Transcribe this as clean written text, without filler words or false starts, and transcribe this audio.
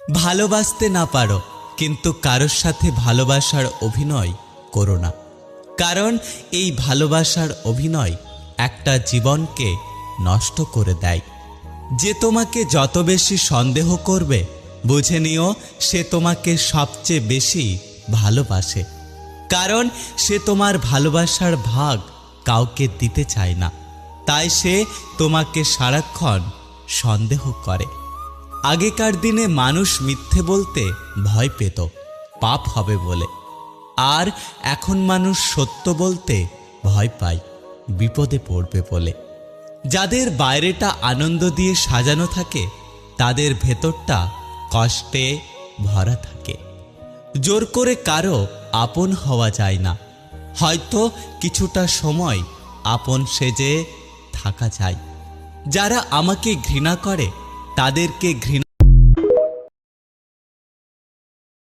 ভালোবাসতে না পারো, কিন্তু কারোর সাথে ভালোবাসার অভিনয় করো না। কারণ এই ভালোবাসার অভিনয় একটা জীবনকে নষ্ট করে দেয়। যে তোমাকে যত বেশি সন্দেহ করবে, বুঝে নিও সে তোমাকে সবচেয়ে বেশি ভালোবাসে। কারণ সে তোমার ভালোবাসার ভাগ কাউকে দিতে চায় না, তাই সে তোমাকে সারাক্ষণ সন্দেহ করে। আগেকার দিনে মানুষ মিথ্যে বলতে ভয় পেত পাপ হবে বলে, আর এখন মানুষ সত্য বলতে ভয় পায় বিপদে পড়বে বলে। যাদের বাইরেটা আনন্দ দিয়ে সাজানো থাকে, তাদের ভেতরটা কষ্টে ভরা থাকে। জোর করে কারো আপন হওয়া যায় না, হয়তো কিছুটা সময় আপন সেজে থাকা যায়। যারা আমাকে ঘৃণা করে তাদেরকে ঘৃণা